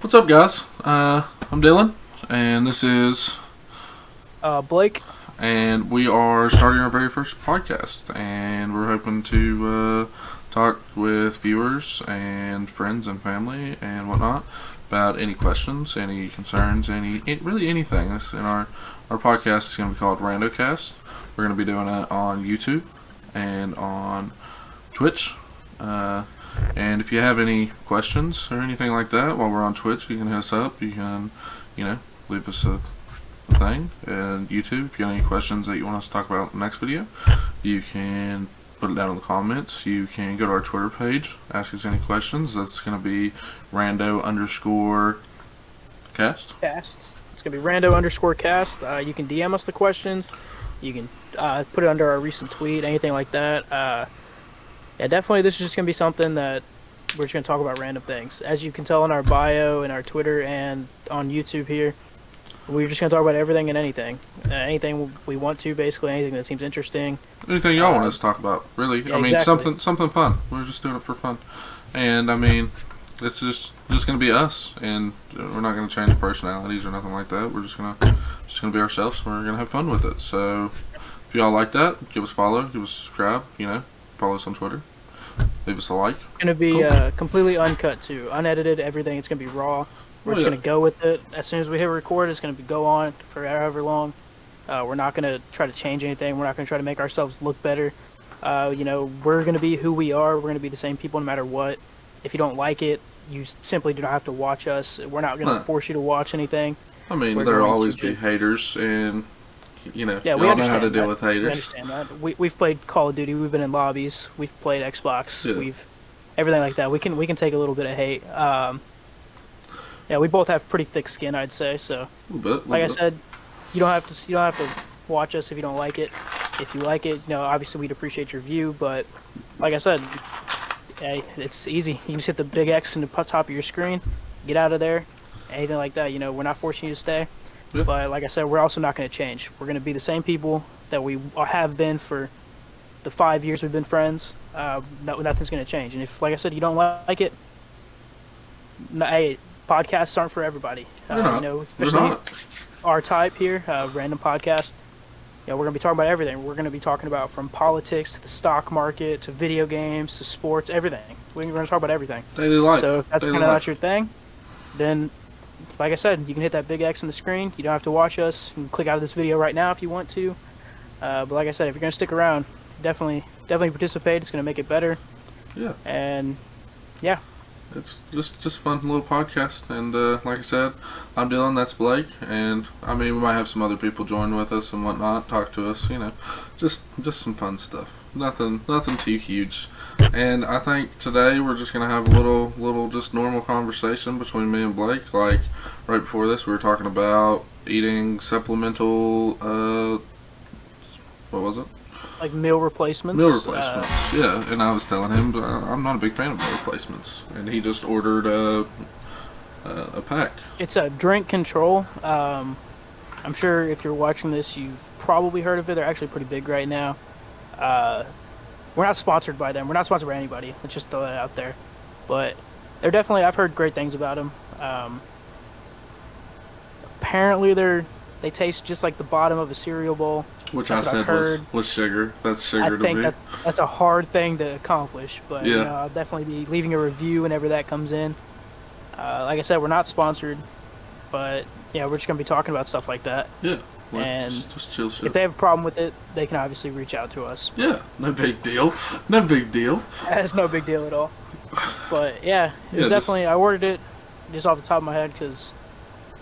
What's up, guys? I'm Dylan, and this is Blake. and we are starting our very first podcast, and we're hoping to talk with viewers and friends and family and whatnot about any questions, any concerns, really anything. Our podcast is going to be called RandoCast. We're going to be doing it on YouTube and on Twitch. And if you have any questions or anything like that while we're on Twitch, you can hit us up. You can, leave us a thing. And YouTube, if you have any questions that you want us to talk about in the next video, you can put it down in the comments. You can go to our Twitter page, ask us any questions. That's going to be rando_cast. It's going to be rando_cast. You can DM us the questions. You can put it under our recent tweet, anything like that. Yeah, definitely this is just going to be something that we're just going to talk about random things. As you can tell in our bio, in our Twitter, and on YouTube here, we're just going to talk about everything and anything. Anything we want to, basically, anything that seems interesting. Anything y'all want us to talk about, really. Yeah, I mean, exactly. something fun. We're just doing it for fun. And, I mean, it's just going to be us. And we're not going to change personalities or nothing like that. We're just going to be ourselves. We're going to have fun with it. So, if y'all like that, give us a follow, give us a subscribe, follow us on Twitter. Leave us a like. It's going to be completely uncut, too. Unedited, everything. It's going to be raw. We're just going to go with it. As soon as we hit record, it's going to go on for however long. We're not going to try to change anything. We're not going to try to make ourselves look better. We're going to be who we are. We're going to be the same people no matter what. If you don't like it, you simply do not have to watch us. We're not going to force you to watch anything. I mean, there'll always be haters, and yeah, y'all we know how to deal with haters. We understand that. We've played Call of Duty. We've been in lobbies. We've played Xbox. Yeah. We've everything like that. We can take a little bit of hate. Yeah, we both have pretty thick skin, I'd say. So, like I said, you don't have to watch us if you don't like it. If you like it, obviously we'd appreciate your view. But like I said, hey, it's easy. You can just hit the big X in the top of your screen, get out of there, anything like that. We're not forcing you to stay. Yeah. But like I said, we're also not going to change. We're going to be the same people that we have been for the 5 years we've been friends. Nothing's going to change. And if, like I said, you don't like it, hey, podcasts aren't for everybody. Especially our type here, random podcast. We're going to be talking about everything. We're going to be talking about from politics to the stock market to video games to sports, everything. We're going to talk about everything. Daily life. So if that's kind of not your thing, then, like I said, you can hit that big X on the screen. You don't have to watch us. You can click out of this video right now if you want to. But like I said, if you're going to stick around, definitely participate. It's going to make it better. Yeah. And, yeah. It's just a fun little podcast, and like I said, I'm Dylan, that's Blake, and I mean, we might have some other people join with us and whatnot, talk to us, just some fun stuff. Nothing too huge. And I think today we're just gonna have a little just normal conversation between me and Blake. Like right before this, we were talking about eating supplemental. What was it? Like meal replacements. Yeah. And I was telling him I'm not a big fan of meal replacements, and he just ordered a pack. It's a drink control. I'm sure if you're watching this, you've probably heard of it. They're actually pretty big right now. We're not sponsored by them. We're not sponsored by anybody. Let's just throw that out there. But they're definitely, I've heard great things about them. Apparently they taste just like the bottom of a cereal bowl. Which I said was sugar. That's sugar to me. I think that's a hard thing to accomplish. But I'll definitely be leaving a review whenever that comes in. Like I said, we're not sponsored. But yeah, we're just going to be talking about stuff like that. Yeah. And just chill shit. If they have a problem with it, they can obviously reach out to us. Yeah, no big deal. No big deal. It's no big deal at all. But yeah, it's definitely, I ordered it just off the top of my head because,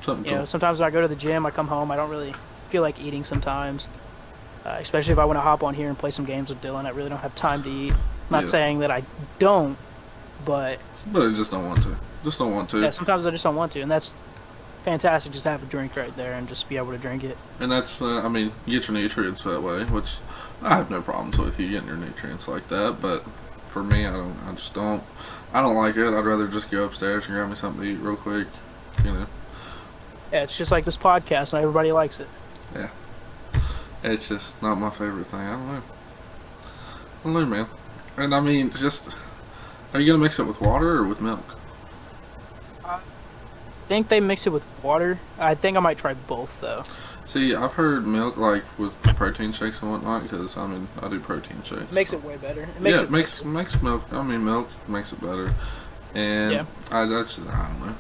sometimes when I go to the gym, I come home, I don't really feel like eating sometimes. Especially if I want to hop on here and play some games with Dylan. I really don't have time to eat. I'm not saying that I don't, but I just don't want to. Just don't want to. Yeah, sometimes I just don't want to, and that's fantastic. Just have a drink right there and just be able to drink it. And that's, you get your nutrients that way, which I have no problems with you getting your nutrients like that. But for me, I don't like it. I'd rather just go upstairs and grab me something to eat real quick. Yeah, it's just like this podcast, and everybody likes it. Yeah. It's just not my favorite thing. I don't know, man. And I mean, are you gonna mix it with water or with milk? think they mix it with water. I think I might try both though. See, I've heard milk like with protein shakes and whatnot because I mean I do protein shakes. Makes it way better. It makes milk. I mean milk makes it better, and Yeah. I don't know.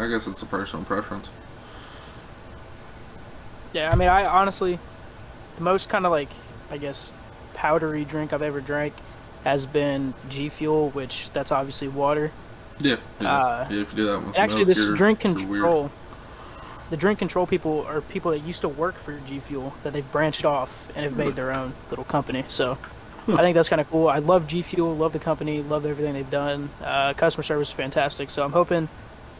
I guess it's a personal preference. Yeah, I mean, I honestly, the most kind of like, I guess, powdery drink I've ever drank has been G Fuel, which that's obviously water. Yeah. Yeah, if you do that one. Actually, milk, this you're drink weird. control, the drink control people are people that used to work for G Fuel that they've branched off and have made their own little company. So I think that's kind of cool. I love G Fuel, love the company, love everything they've done. Customer service is fantastic. So I'm hoping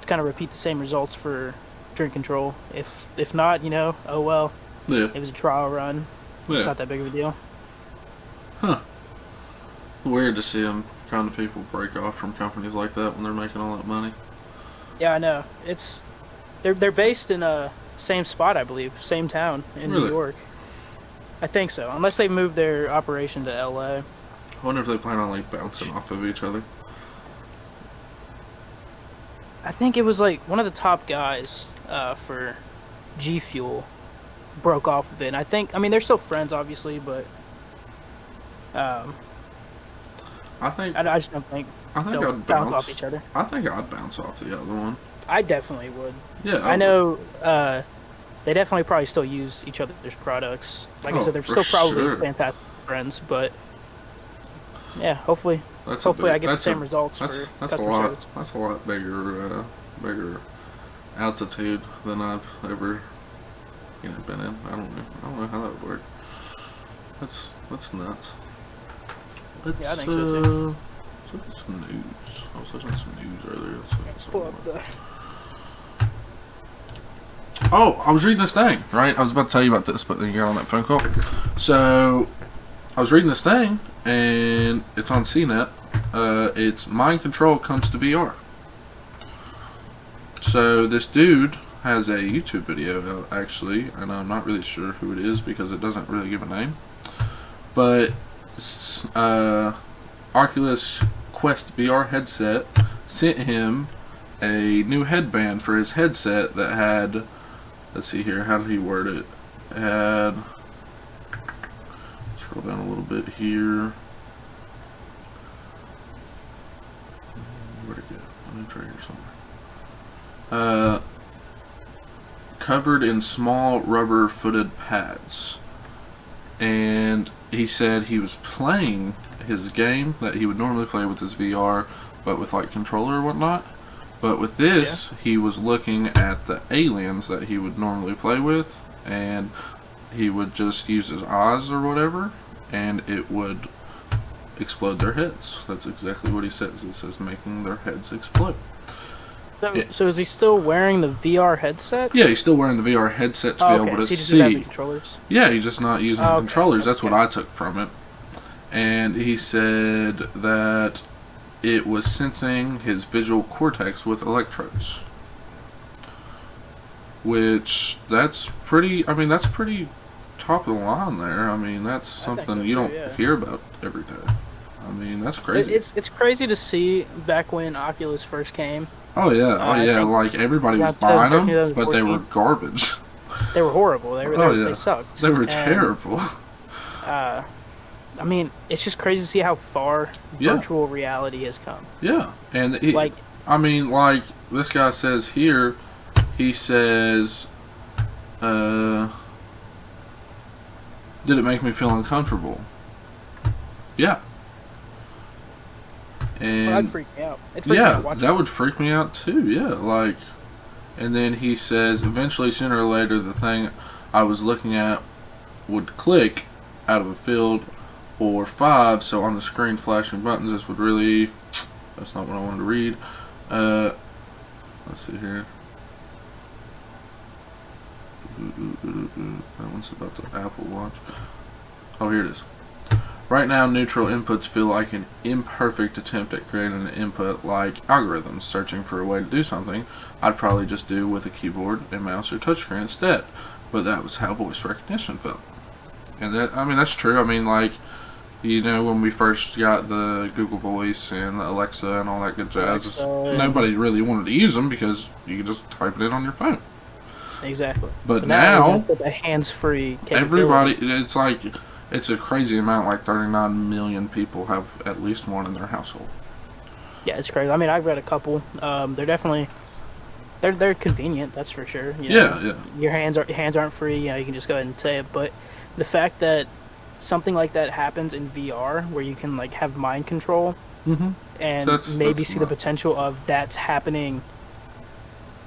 to kind of repeat the same results for drink control. If not, oh well. Yeah. It was a trial run. It's Yeah. not that big of a deal. Huh. Weird to see them kind of people break off from companies like that when they're making all that money. Yeah, I know. They're based in same spot, I believe, same town in Really? New York. I think so, unless they moved their operation to LA. I wonder if they plan on like bouncing off of each other. I think it was like one of the top guys for G Fuel broke off of it. And I mean, they're still friends, obviously, but I think I just don't think I think they'll I'd bounce bounce off each other. I think I'd bounce off the other one. I definitely would. Yeah, I know they definitely probably still use each other's products. Like I said, they're for still probably sure. fantastic friends, but yeah, hopefully That's I get the that's same results for that's a customer lot. service. That's a lot bigger altitude than I've ever been in. I don't know how that would work. That's nuts. Yeah, I think so too. Let's look at some news. I was looking at some news earlier. Let's pull up the. Oh, I was reading this thing, right? I was about to tell you about this, but then you got on that phone call. So, I was reading this thing, and it's on CNET. It's Mind Control Comes to VR. So, this dude has a YouTube video, actually, and I'm not really sure who it is because it doesn't really give a name. But, Oculus Quest VR headset sent him a new headband for his headset that had, let's see here, how did he word it? It had, scroll down a little bit here. Where'd it go? Let me try here somewhere. Covered in small rubber-footed pads. And he said he was playing his game that he would normally play with his VR, but with like controller or whatnot. But with this, he was looking at the aliens that he would normally play with, and he would just use his eyes or whatever, and it would explode their heads. That's exactly what he says. It says making their heads explode. So is he still wearing the VR headset? Yeah, he's still wearing the VR headset to be able to so he just doesn't have the see. controllers. Yeah, he's just not using the Okay, controllers. That's what okay. I took from it. And he said that it was sensing his visual cortex with electrodes. Which, that's pretty top of the line there. I mean, that's something you don't hear about every day. I mean, that's crazy. It's crazy to see back when Oculus first came. Oh yeah, I think like everybody was around buying them, 2013, but they were garbage. They were horrible. They sucked. They were And, terrible. I mean, it's just crazy to see how far Yeah. virtual reality has come. Yeah, and Like, like this guy says here, he says, did it make me feel uncomfortable? Yeah. And that'd freak me out. It'd freak me out watching that would freak me out too. Yeah, like, and then he says, eventually, sooner or later, the thing I was looking at would click out of a field or 5. So on the screen, flashing buttons. This would really. That's not what I wanted to read. Let's see here. That one's about the Apple Watch. Oh, here it is. Right now, neutral inputs feel like an imperfect attempt at creating an input like algorithms. Searching for a way to do something I'd probably just do with a keyboard and mouse or touchscreen instead. But that was how voice recognition felt. And that, I mean, that's true. I mean, like, You know, when we first got the Google Voice and Alexa and all that good jazz, Alexa, nobody really wanted to use them because you could just type it in on your phone. Exactly. But now with the hands-free capability. everybody, it's like, it's a crazy amount, like 39 million people have at least one in their household. Yeah, it's crazy. I mean, I've read a couple. They're definitely, they're convenient, that's for sure. Yeah. Your hands aren't free, you can just go ahead and say it, but the fact that something like that happens in VR, where you can like have mind control, and maybe see the potential of that's happening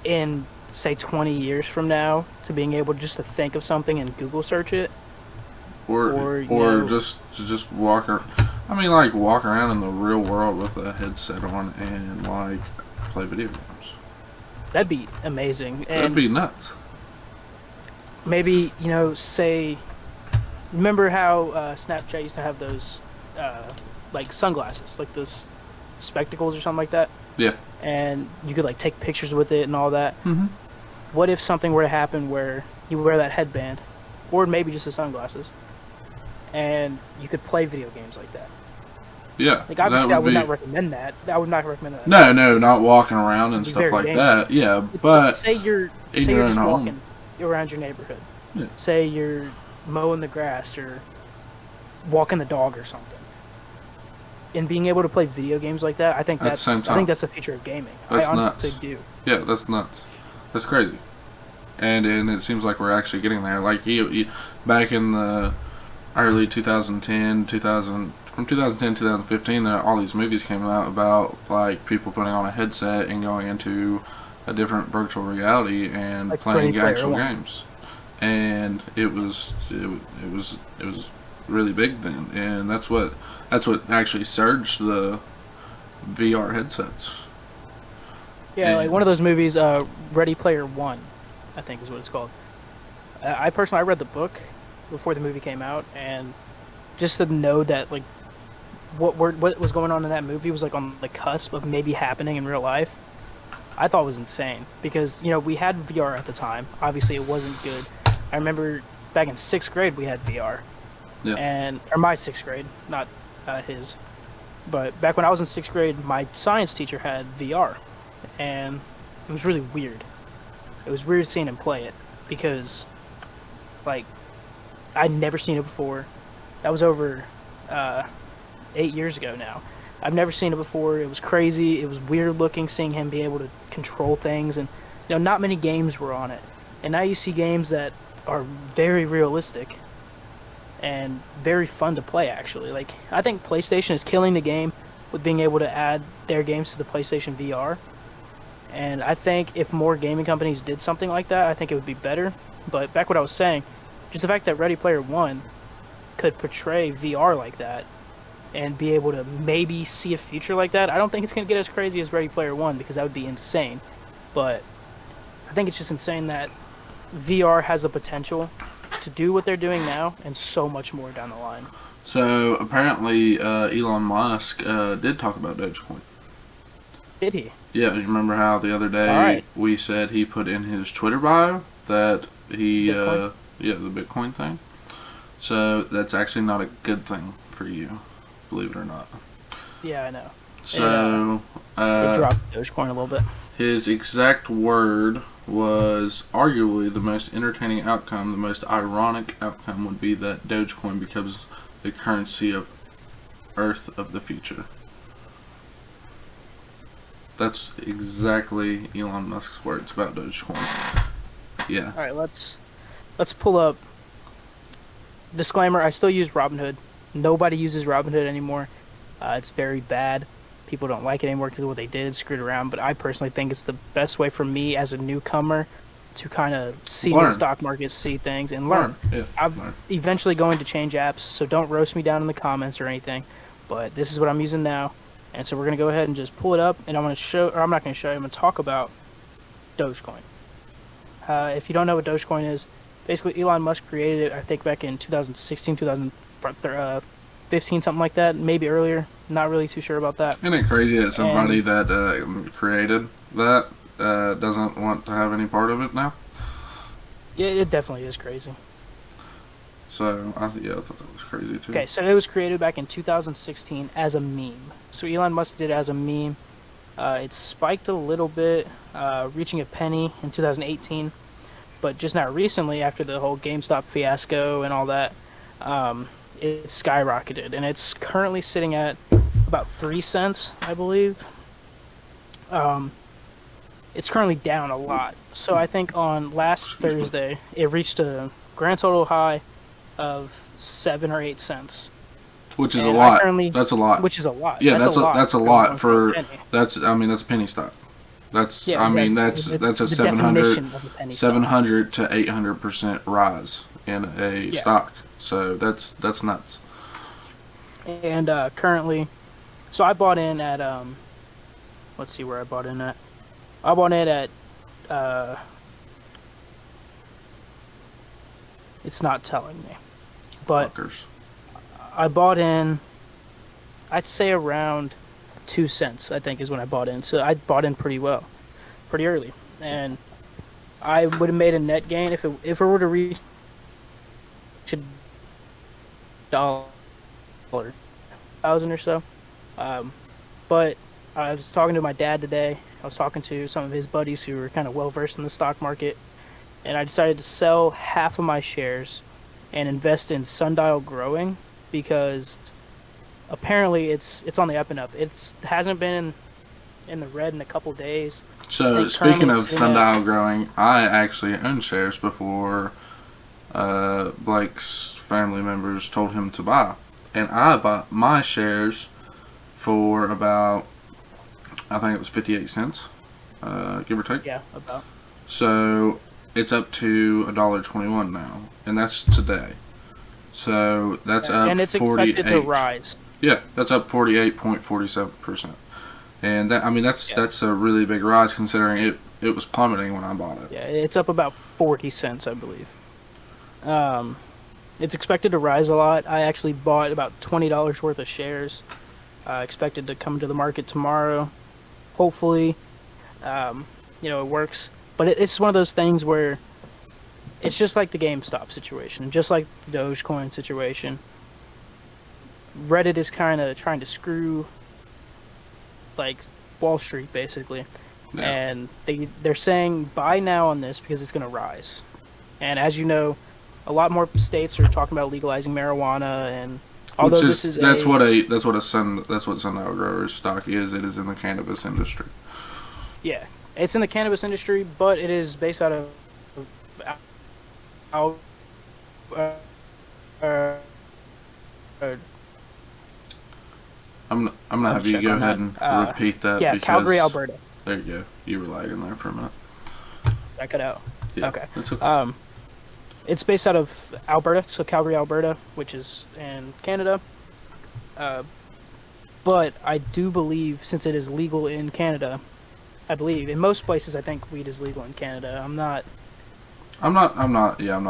in, say, 20 years from now, to being able just to think of something and Google search it, or just walk around. I mean, like walk around in the real world with a headset on and like play video games. That'd be amazing. And that'd be nuts. Maybe, say, remember how Snapchat used to have those like sunglasses, like those spectacles or something like that? Yeah. And you could like take pictures with it and all that. Mm-hmm. What if something were to happen where you wear that headband, or maybe just the sunglasses, and you could play video games like that? Yeah. Like, obviously, I would not recommend that. I would not recommend that. No, not walking around and stuff like that. Yeah, but say you're just walking around your neighborhood. Yeah. Say you're mowing the grass or walking the dog or something, and being able to play video games like that, I think that's the future of gaming. That's I honestly do. Yeah, that's nuts. That's crazy. And it seems like we're actually getting there. Like you back in the early 2010, 2015, all these movies came out about like people putting on a headset and going into a different virtual reality and like playing actual games. And it was really big then, and that's what actually surged the VR headsets. Yeah, like one of those movies, Ready Player One, I think is what it's called. I personally read the book before the movie came out, and just to know that like what was going on in that movie was like on the cusp of maybe happening in real life, I thought was insane. Because we had VR at the time. Obviously, it wasn't good. I remember back in 6th grade we had VR, or my 6th grade, not his. But back when I was in 6th grade, my science teacher had VR, and it was really weird. It was weird seeing him play it because, like, I'd never seen it before. That was over 8 years ago now. I've never seen it before. It was crazy. It was weird looking seeing him be able to control things, and not many games were on it. And now you see games that are very realistic and very fun to play, actually. Like, I think PlayStation is killing the game with being able to add their games to the PlayStation VR. And I think if more gaming companies did something like that, I think it would be better. But back what I was saying, just the fact that Ready Player One could portray VR like that and be able to maybe see a future like that, I don't think it's going to get as crazy as Ready Player One, because that would be insane. But I think it's just insane that VR has the potential to do what they're doing now and so much more down the line. So apparently Elon Musk did talk about Dogecoin. Did he? Yeah, you remember how the other day we said he put in his Twitter bio that he the Bitcoin thing. So that's actually not a good thing for you, believe it or not. Yeah, I know. So it dropped Dogecoin a little bit. His exact word was, arguably the most entertaining outcome, the most ironic outcome would be that Dogecoin becomes the currency of Earth of the future. That's exactly Elon Musk's words about Dogecoin. Yeah. All right, let's pull up. Disclaimer: I still use Robinhood. Nobody uses Robinhood anymore. It's very bad. People don't like it anymore because of what they did, screwed around. But I personally think it's the best way for me as a newcomer to kind of see the stock market, see things, and learn. Yeah, I'm eventually going to change apps, so don't roast me down in the comments or anything. But this is what I'm using now, and so we're gonna go ahead and just pull it up, and I'm gonna show, or I'm not gonna show you. I'm gonna talk about Dogecoin. If you don't know what Dogecoin is, basically Elon Musk created it, I think, back in 2016, 2015, something like that, maybe earlier. Not really too sure about that. Isn't it crazy that somebody that created that doesn't want to have any part of it now? Yeah, it definitely is crazy. So I thought that was crazy too. Okay, so it was created back in 2016 as a meme. So Elon Musk did it as a meme. It spiked a little bit, reaching a penny in 2018. But just not recently, after the whole GameStop fiasco and all that, it skyrocketed. And it's currently sitting at about 3 cents, I believe. It's currently down a lot. So I think on last Thursday, it reached a grand total high of 7 or 8 cents. Which is a lot. That's a lot. Which is a lot. Yeah, that's a lot for that's penny stock. That's that's a 700 to 800% rise in a stock. So that's nuts. And currently, so I bought in at let's see where I bought in at. I bought in at it's not telling me, but Fuckers. I bought in, I'd say around 2 cents, I think is when I bought in. So I bought in pretty early. And I would have made a net gain if it were to reach $1,000 or so. But I was talking to my dad today. I was talking to some of his buddies who were kind of well versed in the stock market. And I decided to sell half of my shares and invest in Sundial Growing, because apparently it's on the up and up. It hasn't been in the red in a couple days. So speaking of Sundial Growing, I actually owned shares before Blake's family members told him to buy, and I bought my shares for about, I think it was 58 cents, give or take. Yeah, about. So it's up to $1.21 now, and that's today. So that's up 48. And it's expected to rise. Yeah, that's up 48.47%. And that's a really big rise considering it was plummeting when I bought it. Yeah, it's up about 40 cents, I believe. It's expected to rise a lot. I actually bought about $20 worth of shares. Expected to come to the market tomorrow. Hopefully, it works. But it's one of those things where it's just like the GameStop situation, just like the Dogecoin situation. Reddit is kind of trying to screw like Wall Street, basically. Yeah. And they're saying buy now on this because it's going to rise. And as you know, a lot more states are talking about legalizing marijuana, and although that's what Sundial Growers stock is. It is in the cannabis industry. Yeah, it's in the cannabis industry, but it is based out of I'm gonna have you go ahead and repeat that. Yeah, because Calgary, Alberta. There you go. You were lagging there for a minute. I cut out. Yeah, okay. That's okay. It's based out of Alberta, so Calgary, Alberta, which is in Canada. But I do believe, since it is legal in Canada, I believe in most places, I think weed is legal in Canada. I'm not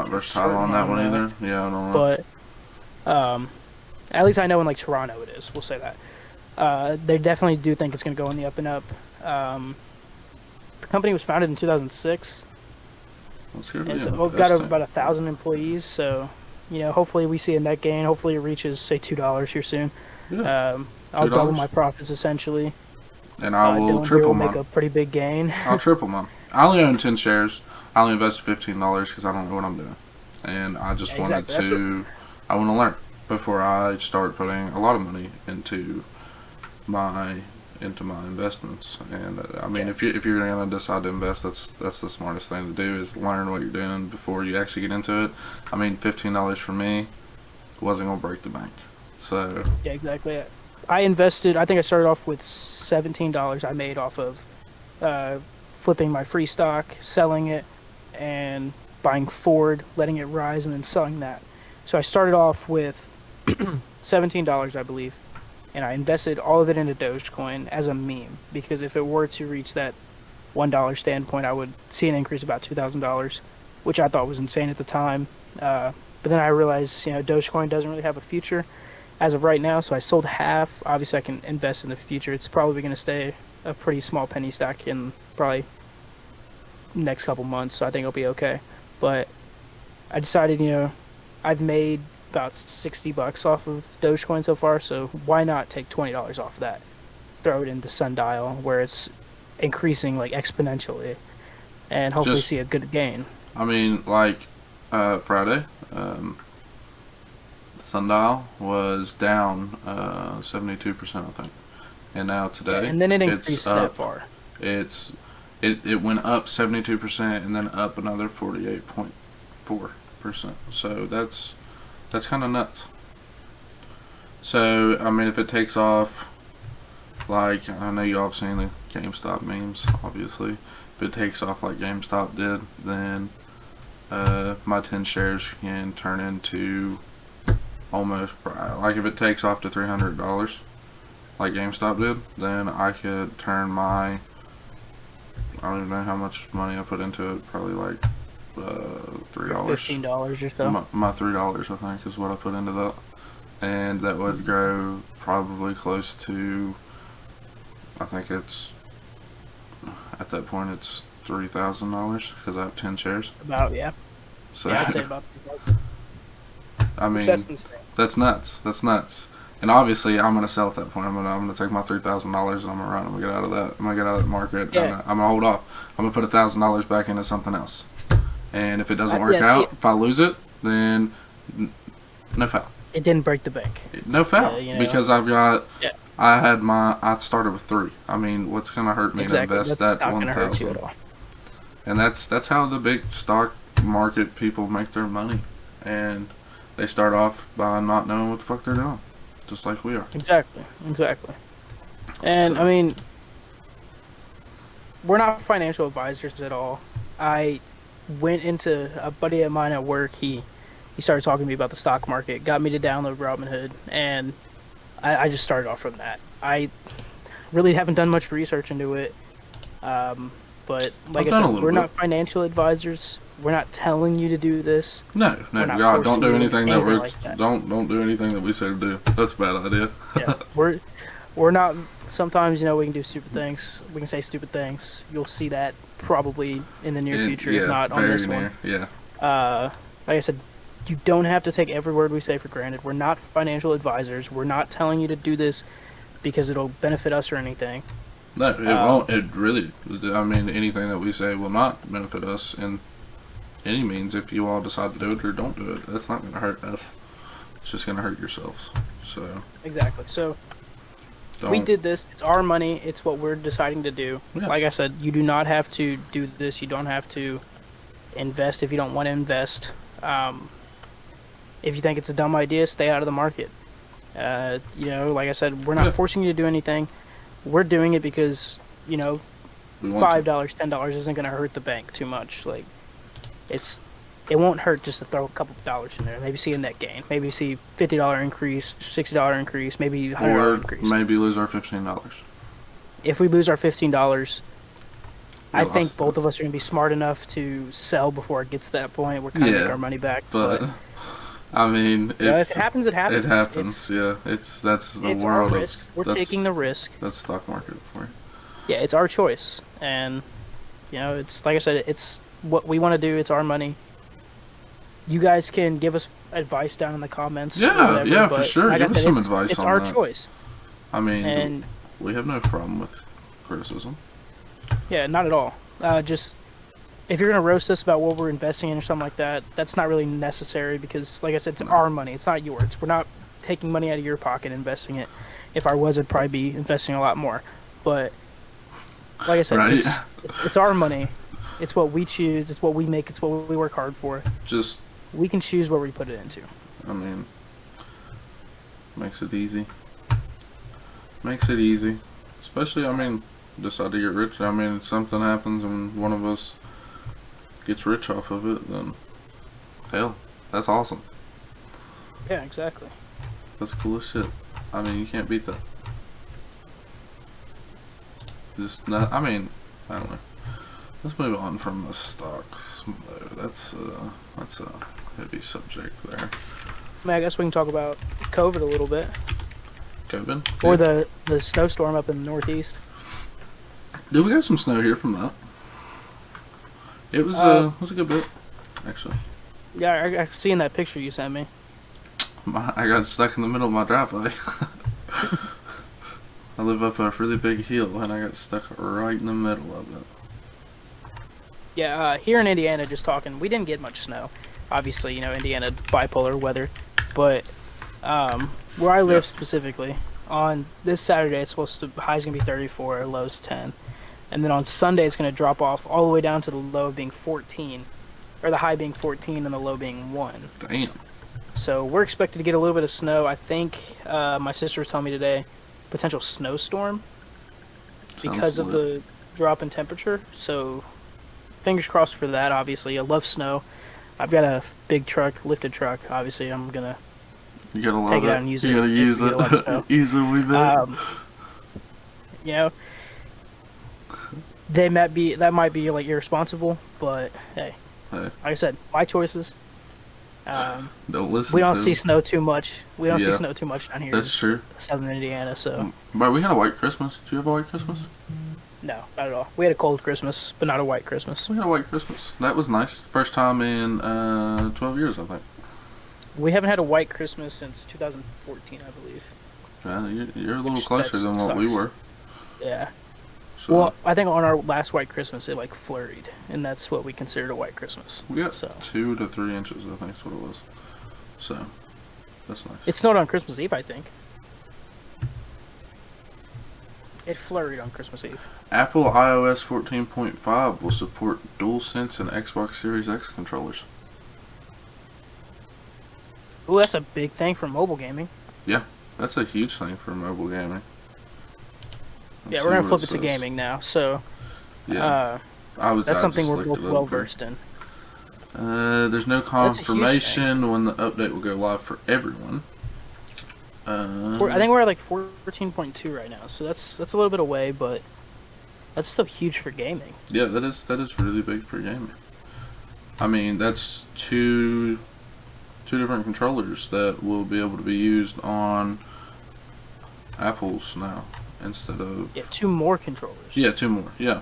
versatile on that one either. Yeah, I don't know. But at least I know in like Toronto it is. We'll say that. They definitely do think it's going to go in the up and up. The company was founded in 2006. We've got about 1,000 employees, so hopefully we see a net gain. Hopefully it reaches, say, $2 here soon. Yeah. I'll double my profits essentially. And I will triple mine. Make a pretty big gain. I'll triple mine. I only own 10 shares. I only invested $15 because I don't know what I'm doing, and I just wanted to. I want to learn before I start putting a lot of money into my investments. And if you're going to decide to invest, that's the smartest thing to do, is learn what you're doing before you actually get into it. $15 for me wasn't going to break the bank. So yeah, exactly. I invested. I think I started off with $17 I made off of flipping my free stock, selling it, and buying Ford, letting it rise, and then selling that. So I started off with $17, I believe, and I invested all of it into Dogecoin as a meme, because if it were to reach that $1 standpoint, I would see an increase of about $2,000, which I thought was insane at the time. But then I realized, Dogecoin doesn't really have a future as of right now, so I sold half. Obviously, I can invest in the future. It's probably going to stay a pretty small penny stock in probably next couple months, so I think it'll be okay. But I decided, I've made about $60 off of Dogecoin so far, so why not take $20 off of that? Throw it into Sundial where it's increasing like exponentially and hopefully Just, see a good gain. I mean, like Friday, Sundial was down 72%, I think, and now today And then it it's increased up. that far. It went up 72% and then up another 48.4%. So that's kind of nuts. So I mean, if it takes off, like I know y'all have seen the GameStop memes, obviously. If it takes off like GameStop did, then my 10 shares can turn into almost, like if it takes off to $300 like GameStop did, then I could turn my, I don't even know how much money I put into it, probably like $3. $15 or so. My $3, I think, is what I put into that, and that would grow probably close to, I think it's, at that point it's $3,000 because I have 10 shares. About, yeah. So Yeah, I'd say about. I mean, That's insane. that's nuts. That's nuts. And obviously, I'm gonna sell at that point. I'm gonna take my $3,000 and I'm gonna run. I'm gonna get out of that. I'm gonna get out of the market. Yeah. I'm gonna hold off. I'm gonna put $1,000 back into something else. And if it doesn't work yes, out, if I lose it, then no foul. It didn't break the bank. No foul, you know. because I've got. Yeah. I started with 3. I mean, what's gonna hurt me Exactly. to invest That's that not going to hurt you 1,000? at all. And that's how the big stock market people make their money. And they start off by not knowing what the fuck they're doing, just like we are. Exactly. And, So- I mean, we're not financial advisors at all. I went into a buddy of mine at work. He started talking to me about the stock market, got me to download Robinhood, and I just started off from that. I really haven't done much research into it. But like I've I done a said, little we're bit. not financial advisors. We're not telling you to do this. No, We're not God, don't forcing do you anything that anything we're like that. don't do anything that we say to do. That's a bad idea. Yeah, we're not. Sometimes we can do stupid things. We can say stupid things. You'll see that probably in the near future, if not on very this near. one. Yeah, Like I said, you don't have to take every word we say for granted. We're not financial advisors. We're not telling you to do this because it'll benefit us or anything. no, it won't. It really. I mean, anything that we say will not benefit us in any means. If you all decide to do it or don't do it, that's not going to hurt us. It's just going to hurt yourselves. So Exactly. So don't. we did this. It's our money. It's what we're deciding to do. Yeah. Like I said, you do not have to do this. You don't have to invest if you don't want to invest. If you think it's a dumb idea, stay out of the market. Like I said, we're not Yeah. forcing you to do anything. We're doing it because, We want $5, $10 isn't going to hurt the bank too much. Like, it won't hurt just to throw a couple of dollars in there. Maybe see a net gain. Maybe see $50 increase, $60 increase, maybe to, $100 or increase. maybe lose our $15. If we lose our $15, I We think lost both of us are going to be smart enough to sell before it gets to that point. We're kind of Yeah, make our money back. But I mean, if it happens, it happens. it happens. Yeah, that's the It's our world risk. of. We're that's, taking the risk. That's stock market for you. Yeah, it's our choice, and it's like I said, it's what we want to do. It's our money. You guys can give us advice down in the comments. or Yeah, whatever, yeah, for but sure. like I Give us said, some advice It's on our that. choice, I mean, and we have no problem with criticism. yeah, not at all. Just if you're gonna roast us about what we're investing in or something like that, that's not really necessary because, like I said, it's our money. It's not yours. We're not taking money out of your pocket and investing it. If I was, I'd probably be investing a lot more. But like I said, Right. it's our money. It's what we choose. It's what we make. It's what we work hard for. Just, We can choose where we put it into. I mean, makes it easy. Makes it easy. Especially, I mean, decide to get rich. I mean, if something happens and one of us gets rich off of it, then hell, that's awesome. Yeah, exactly. That's cool as shit. I mean, you can't beat that. Just not. I mean, I don't know. Let's move on from the stocks. That's a heavy subject there. I mean, I guess we can talk about COVID a little bit, Kevin? or Yeah. the snowstorm up in the Northeast. Dude, we got some snow here from that. It was a good bit, actually. Yeah, I see in that picture you sent me. I got stuck in the middle of my driveway. I live up a really big hill, and I got stuck right in the middle of it. Yeah, here in Indiana, just talking, we didn't get much snow. Obviously, Indiana bipolar weather, but where I live specifically, on this Saturday, it's supposed to high's gonna be 34, low's 10, and then on Sunday it's gonna drop off all the way down to the low being 14, or the high being 14 and the low being 1. Damn. So we're expected to get a little bit of snow. I think my sister was telling me today, potential snowstorm because of the drop in temperature. So fingers crossed for that. Obviously, I love snow. I've got a big truck, lifted truck. Obviously, I'm gonna You gotta love take it it. out and use You it. gotta use it. Use it a wee bit. You know, that might be like irresponsible, but hey, like I said, my choices. Don't listen. We don't to see him. snow too much. We don't see snow too much down here. That's true. Southern Indiana, so. But we had a white Christmas. Did you have a white Christmas? No, not at all. We had a cold Christmas, but not a white Christmas. We had a white Christmas. That was nice. First time in 12 years, I think. We haven't had a white Christmas since 2014, I believe. Yeah, you're a little closer than what we were. Yeah. So, Well, I think on our last white Christmas, it like flurried, and that's what we considered a white Christmas. we got so 2 to 3 inches, I think is what it was. So, that's nice. it snowed on Christmas Eve, I think. It flurried on Christmas Eve. Apple iOS 14.5 will support DualSense and Xbox Series X controllers. Ooh, that's a big thing for mobile gaming. Yeah, that's a huge thing for mobile gaming. Yeah, we're gonna flip it to gaming now. So, yeah, that's something we're both well versed in. There's no confirmation when the update will go live for everyone. I think we're at like 14.2 right now, so that's a little bit away, but that's still huge for gaming. Yeah, that is really big for gaming. I mean, that's two different controllers that will be able to be used on Apple's now instead of 2 more controllers. Yeah, 2 more. Yeah.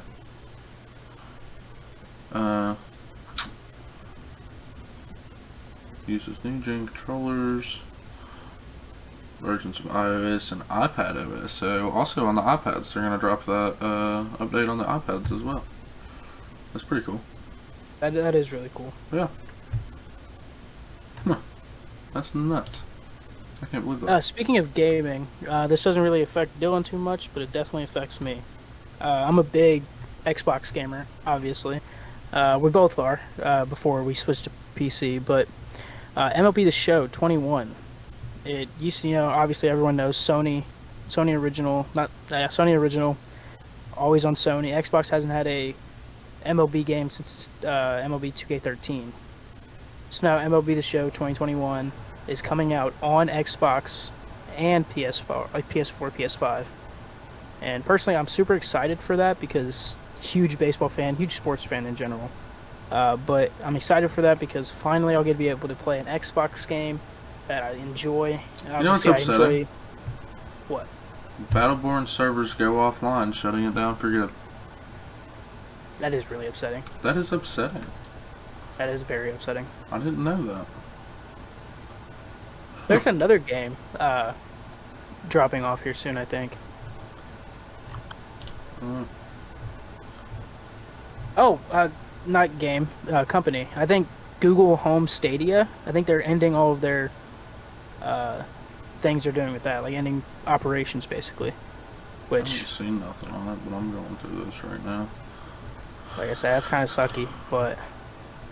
Uses new gen controllers, versions of iOS and iPad OS. So also on the iPads, they're gonna drop that update on the iPads as well. That's pretty cool. That is really cool. Yeah. Huh. That's nuts. I can't believe that. Speaking of gaming, this doesn't really affect Dylan too much, but it definitely affects me. I'm a big Xbox gamer, obviously. We both are, before we switched to PC, but MLB The Show 21. It used to, obviously everyone knows Sony original, Sony original, always on Sony. Xbox hasn't had a MLB game since MLB 2K13. So now MLB The Show 2021 is coming out on Xbox and PS4, PS5. And personally, I'm super excited for that because huge baseball fan, huge sports fan in general. But I'm excited for that because finally I'll get to be able to play an Xbox game that I enjoy. You know what's upsetting? What? Battleborn servers go offline, shutting it down for good. That is really upsetting. That is upsetting. That is very upsetting. I didn't know that. There's another game dropping off here soon, I think. Not game, company. I think Google Home Stadia. I think they're ending all of their things they're doing with that, like ending operations basically. I haven't seen nothing on it, but I'm going through this right now. Like I said, that's kind of sucky, but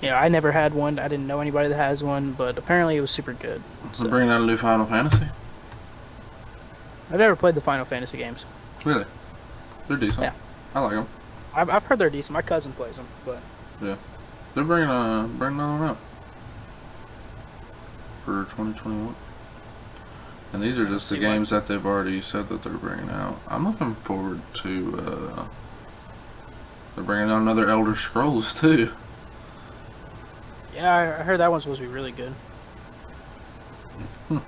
I never had one. I didn't know anybody that has one, but apparently it was super good. They're bringing out a new Final Fantasy? I've never played the Final Fantasy games. Really? They're decent. Yeah. I like them. I've heard they're decent. My cousin plays them, but yeah, they're bringing another one out for 2021. And these are just the games that they've already said that they're bringing out. I'm looking forward to. They're bringing out another Elder Scrolls too. Yeah, I heard that one's supposed to be really good. A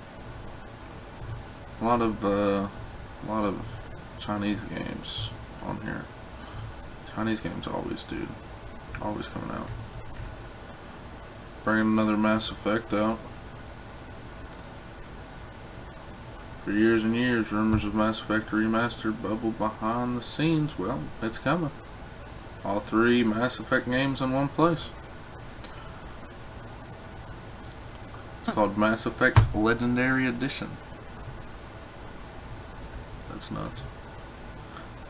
lot of Chinese games on here. Chinese games always coming out. bringing another Mass Effect out. For years and years, rumors of Mass Effect Remastered bubbled behind the scenes. Well, it's coming. All 3 Mass Effect games in one place. It's called Mass Effect Legendary Edition. That's nuts.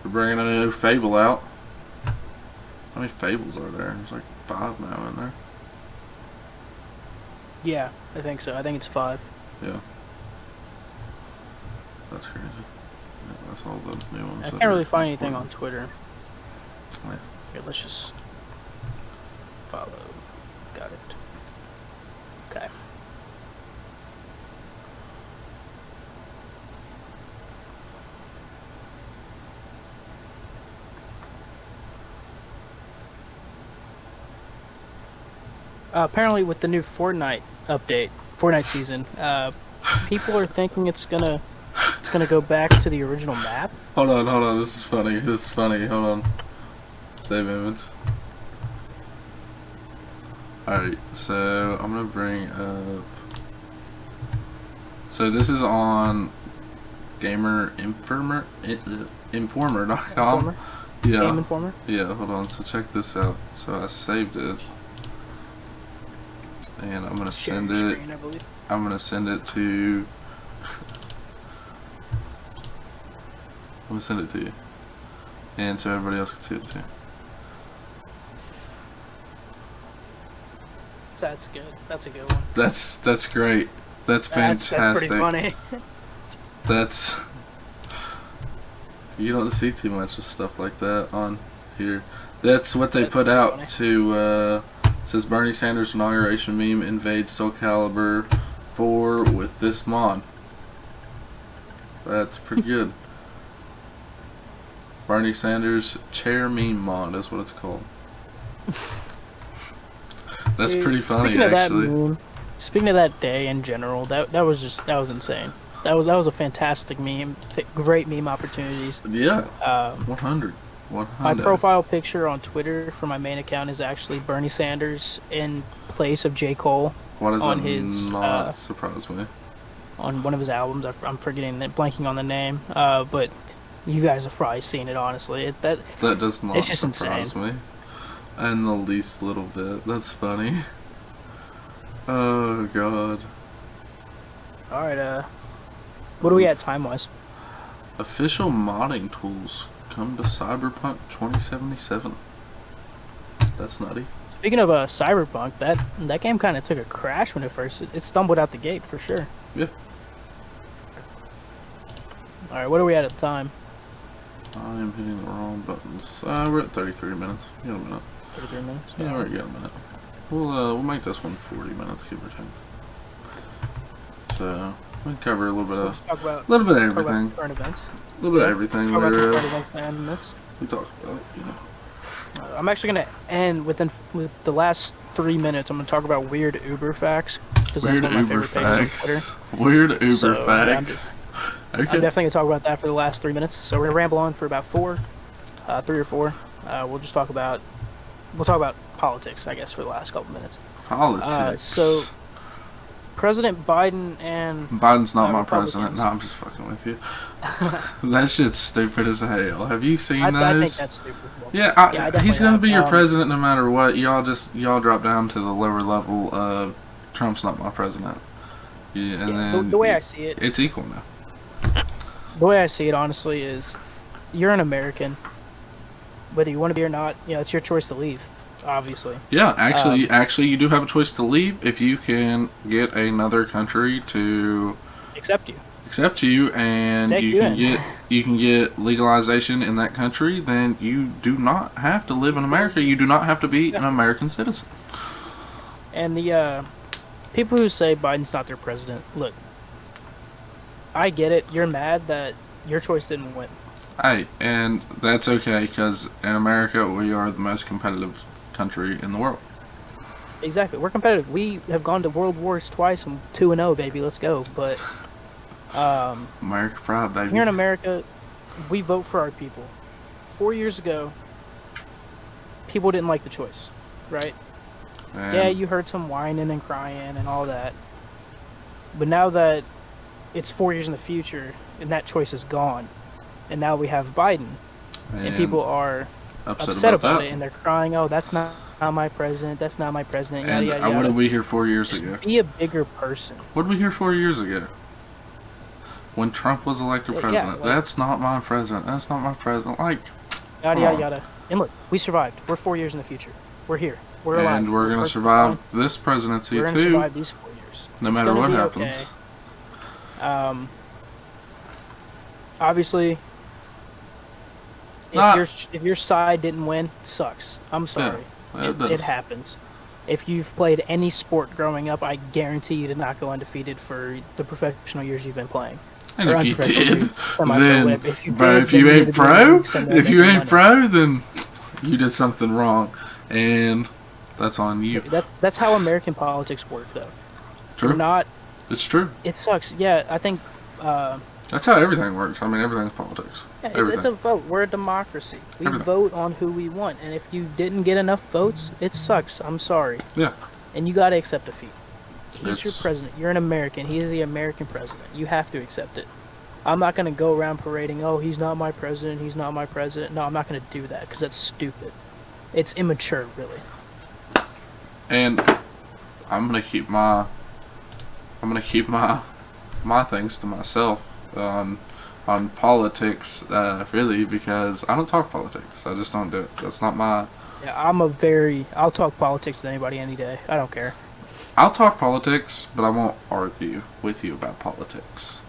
We're bringing a new Fable out. How many Fables are there? There's like 5 now in there. Yeah, I think so. I think it's 5. Yeah. That's crazy. Yeah, that's all the new ones. I can't really find anything on Twitter. Yeah. Here, let's just follow. Got it. Okay. Apparently, with the new Fortnite update, Fortnite season, people are thinking it's gonna go back to the original map. Hold on. This is funny. Hold on. Save image. Alright, so I'm gonna bring up. So this is on Informer.com. Informer? Yeah. Game Informer? Yeah, hold on. So check this out. So I saved it. And I'm gonna send it. Screen, I believe. I'm gonna send it to. I'm gonna send it to you, and so everybody else can see it too. That's good. That's a good one. That's great. That's fantastic. That's pretty funny. That's. You don't see too much of stuff like that on here. That's what they put out funny. to. Says Bernie Sanders inauguration meme invades Soul Calibur 4 with this mod. That's pretty good. Bernie Sanders chair meme mod is what it's called. That's pretty funny, actually. Speaking of that day in general, that was insane. That was a fantastic meme. Great meme opportunities. Yeah. 100. My profile picture on Twitter for my main account is actually Bernie Sanders in place of J. Cole. Why does on that his, not surprise me? On one of his albums, I'm blanking on the name, but you guys have probably seen it. Honestly, that does not it's just surprise me, and the least little bit. That's funny. Oh God. All right, what are we at time wise? Official modding tools come to Cyberpunk 2077. That's nutty. Speaking of Cyberpunk, that game kind of took a crash when it stumbled out the gate for sure. Yeah. All right, what are we at the time? I am hitting the wrong buttons. We're at 33 minutes. You got a minute. 33 minutes. Yeah, we got a minute. We'll make this one 40 minutes, give or take. So we can cover a little bit of everything. Current events. A little bit of everything. Talk about current events and next. We talk about, I'm actually gonna end with the last 3 minutes. I'm gonna talk about weird Uber facts because that's one of my favorite pages on Twitter. Weird Uber facts. I'm definitely gonna talk about that for the last 3 minutes. So we're gonna ramble on for about 3 or 4. We'll talk about politics, I guess, for the last couple minutes. Politics. So President Biden and Biden's not my president. No, I'm just fucking with you. That shit's stupid as hell. Have you seen those? I think that's stupid. Yeah, he's gonna be your president no matter what. Y'all drop down to the lower level of Trump's not my president. Yeah, and then the way I see it, it's equal now. The way I see it, honestly, is you're an American, whether you want to be or not. It's your choice to leave. Obviously. Yeah, actually, you do have a choice to leave if you can get another country to accept you, and you can get legalization in that country. Then you do not have to live in America. You do not have to be an American citizen. And the people who say Biden's not their president, look, I get it. You're mad that your choice didn't win. Hey, and that's okay because in America we are the most competitive country in the world. Exactly, we're competitive. We have gone to World Wars twice and 2-0, baby. Let's go. But America proud, baby. Here in America, we vote for our people. 4 years ago, people didn't like the choice, right? And Yeah, you heard some whining and crying and all that. But now that it's 4 years in the future and that choice is gone, and now we have Biden, and people are upset about that. it, and they're crying, "Oh, that's not my president. That's not my president." Yada And yada yada. what did we hear 4 years ago? Be a bigger person. What did we hear 4 years ago? When Trump was elected president. Yeah, like, that's not my president. That's not my president. Like, yada yada yada. And look, we survived. We're 4 years in the future. We're here. We're alive. And we're going to survive this presidency we're too. We're going to survive these 4 years. No matter what happens. Okay. Obviously, if your side didn't win, it sucks. I'm sorry. Yeah, it happens. If you've played any sport growing up, I guarantee you did not go undefeated for the professional years you've been playing. And if you did, then, if you ain't pro, then you did something wrong, and that's on you. That's how American politics work, though. True. It's true. It sucks. Yeah, I think. That's how everything works. I mean, everything's politics. Yeah, it's a vote. We're a democracy. We vote on who we want, and if you didn't get enough votes, it sucks. I'm sorry. Yeah. And you got to accept defeat. He's your president. You're an American. He is the American president. You have to accept it. I'm not going to go around parading, "Oh, he's not my president. He's not my president." No, I'm not going to do that because that's stupid. It's immature, really. And I'm going to keep my things to myself on politics, really, because I don't talk politics. I just don't do it. That's not my... Yeah, I'll talk politics with anybody any day. I don't care. I'll talk politics, but I won't argue with you about politics.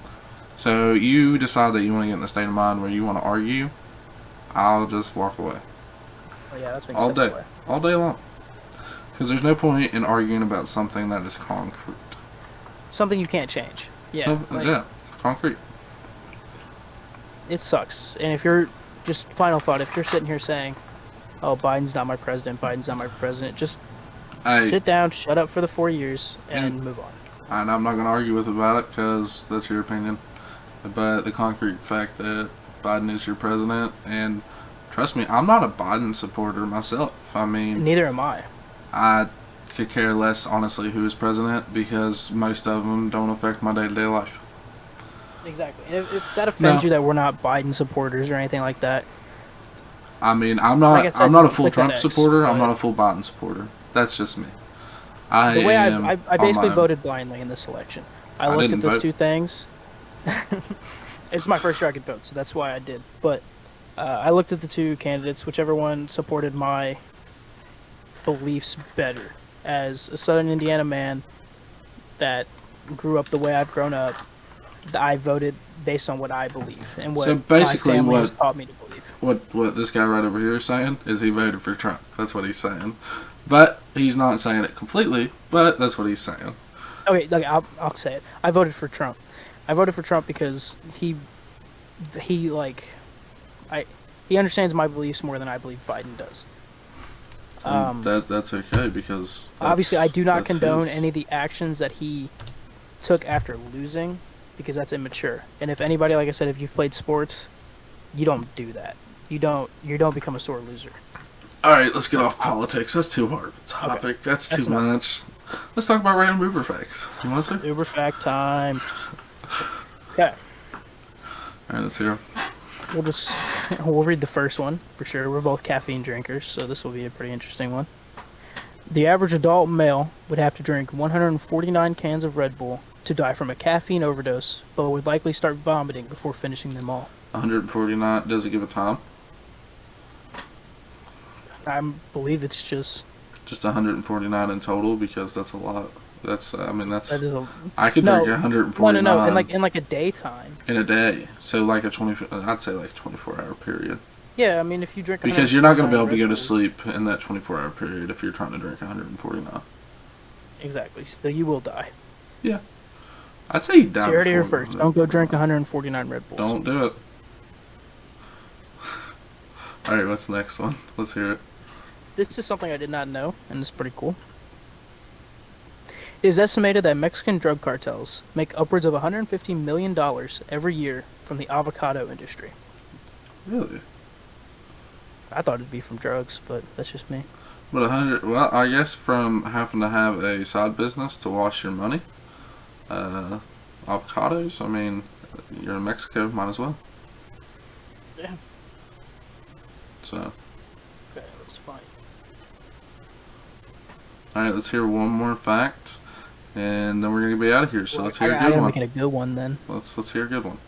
So you decide that you want to get in a state of mind where you want to argue, I'll just walk away. Oh, yeah, that's all day long. Because there's no point in arguing about something that is concrete. Something you can't change. Yeah. It's concrete. It sucks. And if you're, just final thought, if you're sitting here saying, "Oh, Biden's not my president," just sit down, shut up for the 4 years, and move on. And I'm not going to argue with about it because that's your opinion. But the concrete fact that Biden is your president, and trust me, I'm not a Biden supporter myself. I mean... Neither am I. I could care less, honestly, who is president because most of them don't affect my day-to-day life. Exactly. And if that offends you that we're not Biden supporters or anything like that... I mean, I'm not a full Trump supporter. I'm not a full Biden supporter. That's just me. I basically voted blindly in this election. I looked at those two things. It's my first year I could vote, so that's why I did. But I looked at the two candidates, whichever one supported my beliefs better. As a Southern Indiana man that grew up the way I've grown up, I voted based on what I believe and what my family has taught me to believe. What this guy right over here is saying is he voted for Trump. That's what he's saying. But he's not saying it completely, but that's what he's saying. Okay, I'll say it. I voted for Trump. I voted for Trump because he understands my beliefs more than I believe Biden does. That's okay because obviously I do not condone any of the actions that he took after losing because that's immature. And if anybody, like I said, if you've played sports, you don't do that. You don't become a sore loser. All right, let's get off politics. That's too hard of a topic. Okay. That's too much. Let's talk about random Uber facts. You want to? Uber fact time. Okay. All right, let's hear 'em. We'll read the first one for sure. We're both caffeine drinkers, so this will be a pretty interesting one. The average adult male would have to drink 149 cans of Red Bull to die from a caffeine overdose, but would likely start vomiting before finishing them all. 149. Does it give a time? I believe it's just 149 in total because that's a lot. That is a. I could drink 149. No. In like a daytime. In a day, so like I'd say like 24-hour period. Yeah, I mean if you drink. Because you're not going to be able to go to sleep in that 24-hour period if you're trying to drink 149. Exactly. So you will die. Yeah. I'd say you die. So you heard it here first. Don't go drink 149 Red Bulls. Don't do it. All right, what's the next one? Let's hear it. This is something I did not know, and it's pretty cool. It is estimated that Mexican drug cartels make upwards of $150 million every year from the avocado industry. Really? I thought it'd be from drugs, but that's just me. But 100. Well, I guess from having to have a side business to wash your money, avocados. I mean, you're in Mexico, might as well. Yeah. So, Okay, that's fine. all right, let's hear one more fact, and then we're gonna be out of here. So let's hear a I good gotta one. make it a good one then. Let's hear a good one.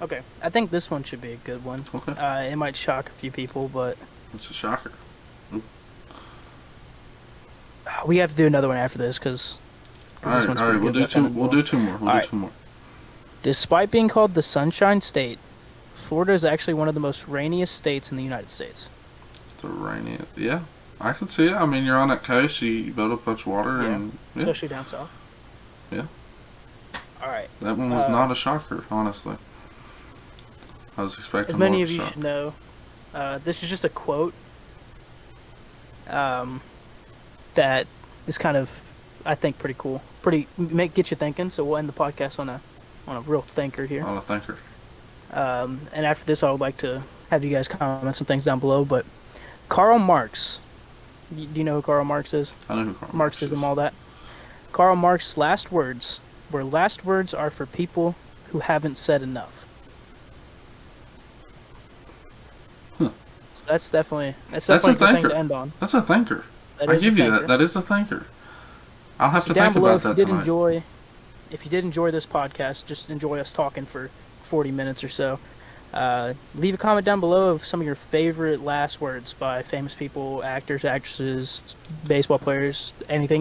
Okay, I think this one should be a good one. Okay. It might shock a few people, but It's a shocker. we have to do another one after this because All right, we'll do two. We'll do two more. We'll do two more. Despite being called the Sunshine State, Florida is actually one of the most rainiest states in the United States. The rainy. Yeah, I can see it. I mean, you're on that coast. You build up much water, and especially down south. Yeah. All right. That one was not a shocker, honestly. I was expecting. As many of you should know, this is just a quote. That is kind of, I think, pretty cool. Get you thinking. So we'll end the podcast on a real thinker here. On a thinker. And after this, I would like to have you guys comment some things down below. But Karl Marx, do you know who Karl Marx is? I know who Karl Marx is. Marxism, all that. Karl Marx's last words were, "Last words are for people who haven't said enough." Huh. So that's definitely a good thing to end on. That's a thinker. I give you that. That is a thinker. I'll have to think about that tonight. If you did enjoy this podcast, just enjoy us talking for 40 minutes or so. Leave a comment down below of some of your favorite last words by famous people, actors, actresses, baseball players, anything.